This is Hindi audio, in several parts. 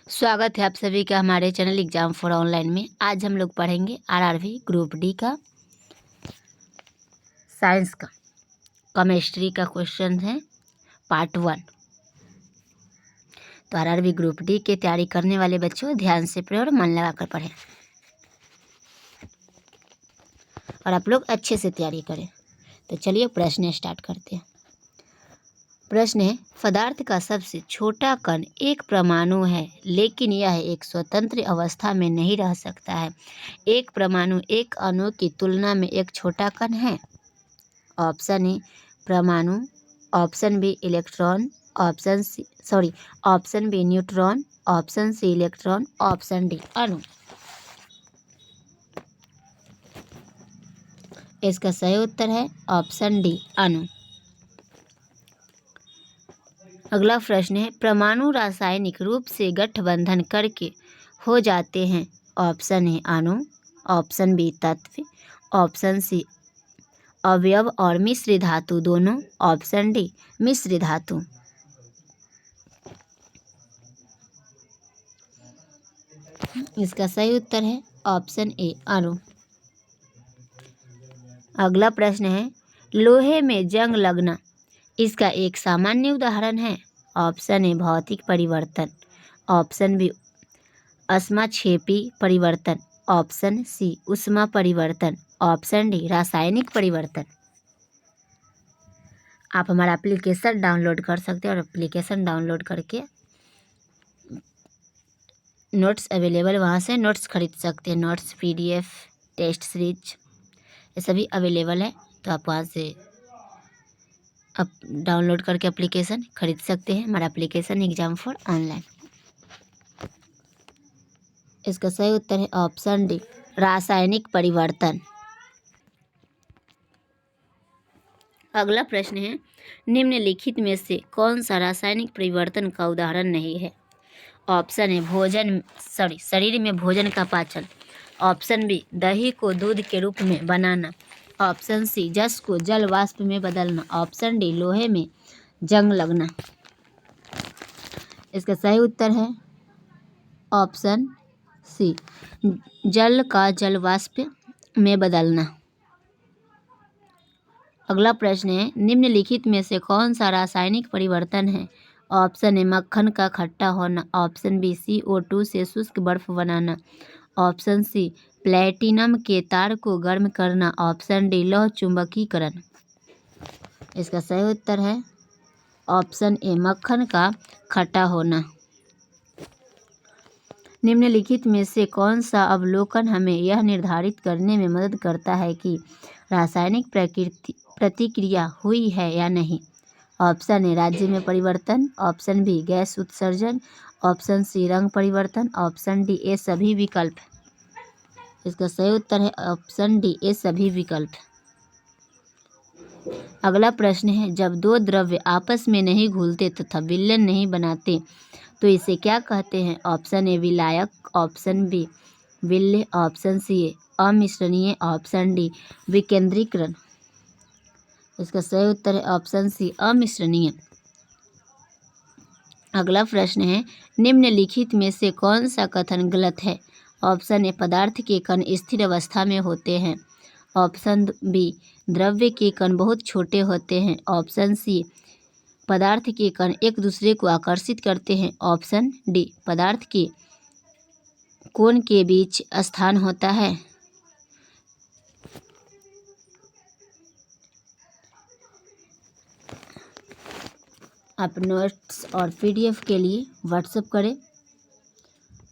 स्वागत है आप सभी का हमारे चैनल एग्जाम फॉर ऑनलाइन में। आज हम लोग पढ़ेंगे आरआरबी ग्रुप डी का साइंस का केमिस्ट्री का क्वेश्चन है पार्ट 1। तो आरआरबी ग्रुप डी की तैयारी करने वाले बच्चों ध्यान से पढ़ें और मन लगा कर पढ़ें और आप लोग अच्छे से तैयारी करें। तो चलिए प्रश्न स्टार्ट करते हैं। प्रश्न है, पदार्थ का सबसे छोटा कण एक परमाणु है, लेकिन यह एक स्वतंत्र अवस्था में नहीं रह सकता है। एक परमाणु एक अणु की तुलना में एक छोटा कण है। ऑप्शन ए परमाणु, option B electron, option B neutron, option C electron, option D अणु। इसका सही उत्तर है ऑप्शन डी अणु। अगला प्रश्न है, परमाणु रासायनिक रूप से गठबंधन करके हो जाते हैं। ऑप्शन ए अणु, ऑप्शन बी तत्व, ऑप्शन सी अवयव और मिश्र धातु दोनों, ऑप्शन डी मिश्र धातु। इसका सही उत्तर है ऑप्शन ए अणु। अगला प्रश्न है, लोहे में जंग लगना इसका एक सामान्य उदाहरण है। ऑप्शन ए भौतिक परिवर्तन, ऑप्शन बी ऊष्माक्षेपी परिवर्तन, ऑप्शन सी ऊष्मा परिवर्तन, ऑप्शन डी रासायनिक परिवर्तन। आप हमारा एप्लीकेशन डाउनलोड कर सकते हैं और एप्लीकेशन डाउनलोड करके नोट्स अवेलेबल वहाँ से नोट्स खरीद सकते हैं। नोट्स PDF टेस्ट सीरीज ये सभी अवेलेबल है, तो आप वहाँ से आप डाउनलोड करके एप्लीकेशन खरीद सकते हैं। हमारा एप्लीकेशन एग्जाम फॉर ऑनलाइन। इसका सही उत्तर है ऑप्शन डी रासायनिक परिवर्तन। अगला प्रश्न है, निम्नलिखित में से कौन सा रासायनिक परिवर्तन का उदाहरण नहीं है। ऑप्शन ए शरीर में भोजन का पाचन, ऑप्शन बी दही को दूध के रूप में बनाना, ऑप्शन सी जस को जल वाष्प में बदलना, ऑप्शन डी लोहे में जंग लगना। इसका सही उत्तर है ऑप्शन सी जल का जल वाष्प में बदलना। अगला प्रश्न है, निम्नलिखित में से कौन सा रासायनिक परिवर्तन है। ऑप्शन ए मक्खन का खट्टा होना, ऑप्शन बी CO2 से शुष्क बर्फ बनाना, ऑप्शन सी प्लेटिनम के तार को गर्म करना, ऑप्शन डी लौह चुंबकीकरण। इसका सही उत्तर है ऑप्शन ए मक्खन का खट्टा होना। निम्नलिखित में से कौन सा अवलोकन हमें यह निर्धारित करने में मदद करता है कि रासायनिक प्रतिक्रिया हुई है या नहीं। ऑप्शन ए राज्य में परिवर्तन, ऑप्शन बी गैस उत्सर्जन, ऑप्शन सी रंग परिवर्तन, ऑप्शन डी ये सभी विकल्प। इसका सही उत्तर है ऑप्शन डी ये सभी विकल्प। अगला प्रश्न है, जब दो द्रव्य आपस में नहीं घुलते तथा विलयन नहीं बनाते तो इसे क्या कहते हैं। ऑप्शन ए विलायक, ऑप्शन बी विलय, ऑप्शन सी अमिश्रणीय, ऑप्शन डी विकेंद्रीकरण। इसका सही उत्तर है ऑप्शन सी अमिश्रणीय। अगला प्रश्न है, निम्नलिखित में से कौन सा कथन गलत है। ऑप्शन ए पदार्थ के कण स्थिर अवस्था में होते हैं, ऑप्शन बी द्रव्य के कण बहुत छोटे होते हैं, ऑप्शन सी पदार्थ के कण एक दूसरे को आकर्षित करते हैं, ऑप्शन डी पदार्थ के कोण के बीच स्थान होता है। आप नोट्स और PDF के लिए व्हाट्सएप करें।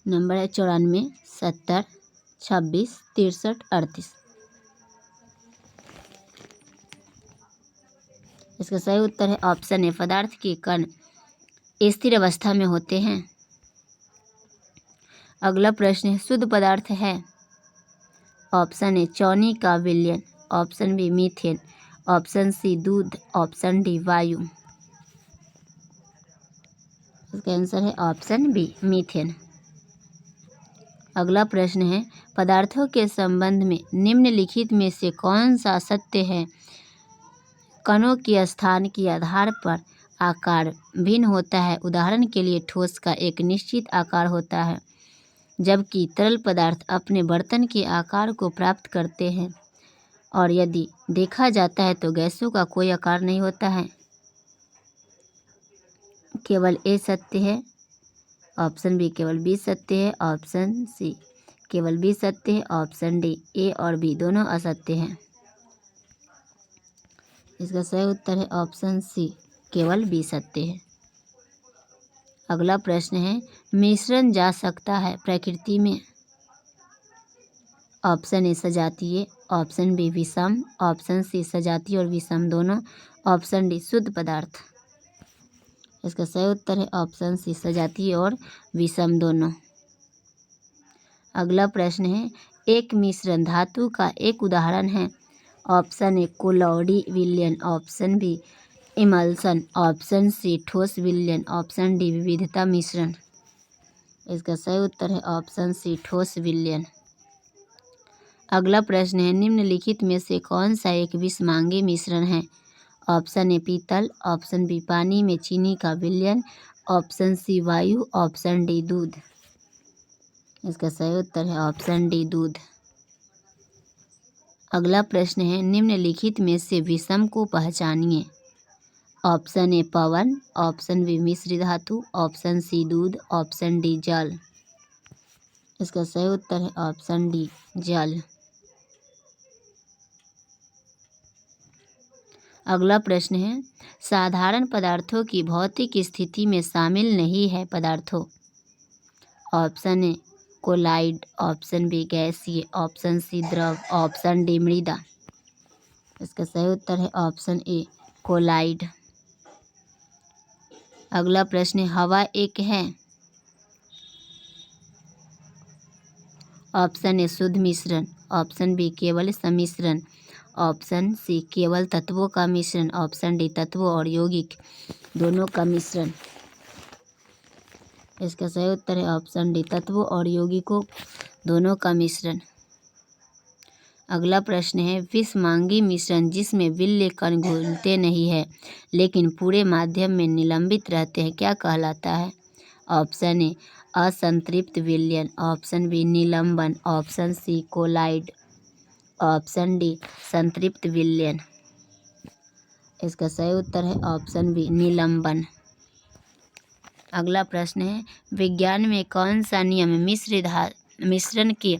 नंबर है 94 70 26 63 38। इसका सही उत्तर है ऑप्शन ए पदार्थ के कण स्थिर अवस्था में होते हैं। अगला प्रश्न है, शुद्ध पदार्थ है। ऑप्शन ए चौनी का विलयन, option B methane, option C दूध, ऑप्शन डी वायु। इसका आंसर है ऑप्शन बी मीथेन। अगला प्रश्न है, पदार्थों के संबंध में निम्नलिखित में से कौन सा सत्य है। कणों के स्थान के आधार पर आकार भिन्न होता है। उदाहरण के लिए ठोस का एक निश्चित आकार होता है, जबकि तरल पदार्थ अपने बर्तन के आकार को प्राप्त करते हैं। और यदि देखा जाता है तो गैसों का कोई आकार नहीं होता है। केवल ए सत्य है। ऑप्शन बी केवल बी सत्य है। ऑप्शन सी केवल बी सत्य है। ऑप्शन डी ए और बी दोनों असत्य हैं। इसका सही उत्तर है ऑप्शन सी केवल बी सत्य है। अगला प्रश्न है, मिश्रण जा सकता है प्रकृति में? ऑप्शन ए सजातीय, ऑप्शन बी विषम, ऑप्शन सी सजातीय और विषम दोनों, ऑप्शन डी शुद्ध पदार्थ। इसका सही उत्तर है ऑप्शन सी सजातीय और विषम दोनों। अगला प्रश्न है, एक मिश्रण धातु का एक उदाहरण है। ऑप्शन ए कोलॉइडी विलयन, option B emulsion, option C ठोस विलयन, ऑप्शन डी विविधता मिश्रण। इसका सही उत्तर है ऑप्शन सी ठोस विलयन। अगला प्रश्न है, निम्नलिखित में से कौन सा एक विषमांगी मिश्रण है? ऑप्शन ए पीतल, ऑप्शन बी पानी में चीनी का विलयन, ऑप्शन सी वायु, ऑप्शन डी दूध। इसका सही उत्तर है ऑप्शन डी दूध। अगला प्रश्न है, निम्नलिखित में से विषम को पहचानिए। ऑप्शन ए पवन, ऑप्शन बी मिश्र धातु, ऑप्शन सी दूध, ऑप्शन डी जल। इसका सही उत्तर है ऑप्शन डी जल। अगला प्रश्न है, साधारण पदार्थों की भौतिक स्थिति में शामिल नहीं है पदार्थों। Option A colloid, option B गैसीय, ऑप्शन सी द्रव, ऑप्शन डी मृदा। इसका सही उत्तर है ऑप्शन ए कोलाइड। अगला प्रश्न है, हवा एक है? ऑप्शन ए शुद्ध मिश्रण, ऑप्शन बी केवल सम्मिश्रण, ऑप्शन सी केवल तत्वों का मिश्रण, ऑप्शन डी तत्वों और यौगिक दोनों का मिश्रण। इसका सही उत्तर है ऑप्शन डी तत्वों और यौगिकों दोनों का मिश्रण। अगला प्रश्न है, विषमांगी मिश्रण जिसमें विलेय कण घुलते नहीं है लेकिन पूरे माध्यम में निलंबित रहते हैं क्या कहलाता है? ऑप्शन ए असंतृप्त विलयन, ऑप्शन बी निलंबन, option C colloid, option D संतृप्त विलयन। इसका सही उत्तर है ऑप्शन बी निलंबन। अगला प्रश्न है, विज्ञान में कौन सा नियम मिश्रण के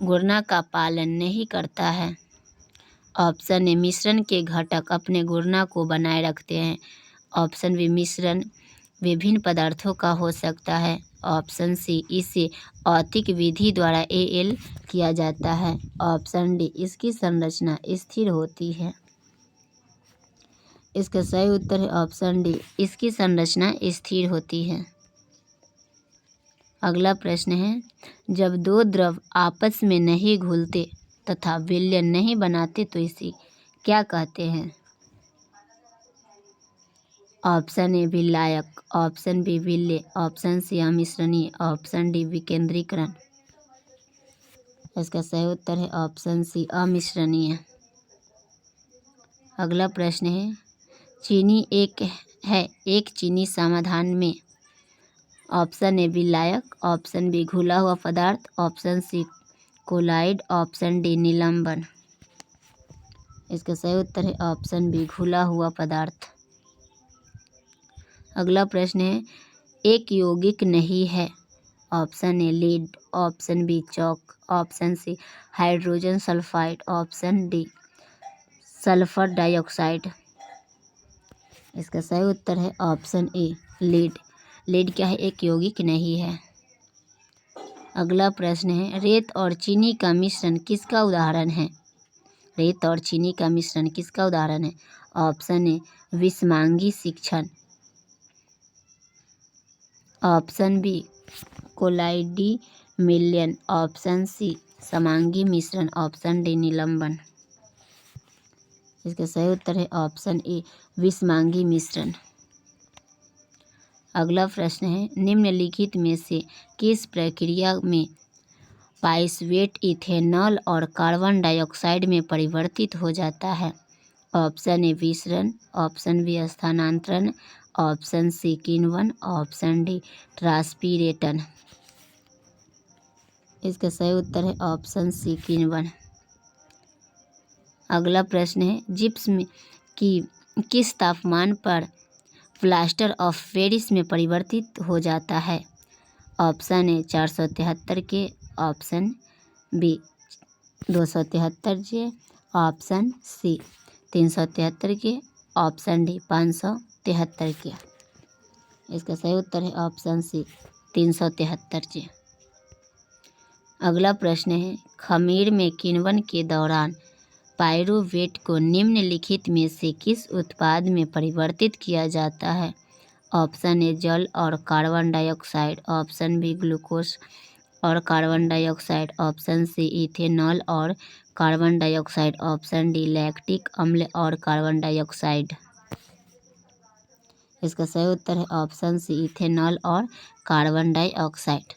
गुण का पालन नहीं करता है? ऑप्शन ए मिश्रण के घटक अपने गुण को बनाए रखते हैं, ऑप्शन बी मिश्रण विभिन्न पदार्थों का हो सकता है, ऑप्शन सी इसे औतिक विधि द्वारा एल किया जाता है, ऑप्शन डी इसकी संरचना स्थिर होती है। इसका सही उत्तर है ऑप्शन डी इसकी संरचना स्थिर होती है। अगला प्रश्न है, जब दो द्रव आपस में नहीं घुलते तथा विलयन नहीं बनाते तो इसे क्या कहते हैं? ऑप्शन ए विलायक, ऑप्शन बी विलेय, ऑप्शन सी अमिश्रणीय, ऑप्शन डी विकेंद्रीकरण। इसका सही उत्तर है ऑप्शन सी अमिश्रणीय। अगला प्रश्न है, चीनी एक चीनी समाधान में। ऑप्शन ए विलायक, ऑप्शन बी घुला हुआ पदार्थ, option C colloid, option D निलंबन। इसका सही उत्तर है ऑप्शन बी घुला हुआ पदार्थ। अगला प्रश्न है, एक यौगिक नहीं है। Option A lead, option B chalk, option C hydrogen sulphide, option D sulphur dioxide. इसका सही उत्तर है ऑप्शन ए लीड। लीड क्या है? एक यौगिक नहीं है। अगला प्रश्न है, रेत और चीनी का मिश्रण किसका उदाहरण है? रेत और चीनी का मिश्रण किसका उदाहरण है? ऑप्शन ए विषमांगी शिक्षण, ऑप्शन बी कोलाइडी मिलयन, ऑप्शन सी समांगी मिश्रण, ऑप्शन डी निलंबन। इसका सही उत्तर है ऑप्शन ए विषमांगी मिश्रण। अगला प्रश्न है, निम्नलिखित में से किस प्रक्रिया में पाइरूवेट इथेनॉल और कार्बन डाइऑक्साइड में परिवर्तित हो जाता है? ऑप्शन ए विसरण, ऑप्शन बी स्थानांतरण, ऑप्शन सी किण्वन, ऑप्शन डी ट्रांसपीरेटन। इसका सही उत्तर है ऑप्शन सी किण्वन। अगला प्रश्न है जिप्सम की किस तापमान पर प्लास्टर ऑफ पेरिस में परिवर्तित हो जाता है? ऑप्शन ए 473 के, ऑप्शन बी 273 के, ऑप्शन सी 373 के, ऑप्शन डी 573 के। इसका सही उत्तर है ऑप्शन सी 373 के। अगला प्रश्न है खमीर में किण्वन के दौरान पाइरूवेट को निम्नलिखित में से किस उत्पाद में परिवर्तित किया जाता है? ऑप्शन ए जल और carbon dioxide, option B glucose और carbon dioxide, option C ethanol और carbon dioxide, option D lactic अम्ल और कार्बन डाइऑक्साइड। इसका सही उत्तर है ऑप्शन सी इथेनॉल और कार्बन डाइऑक्साइड।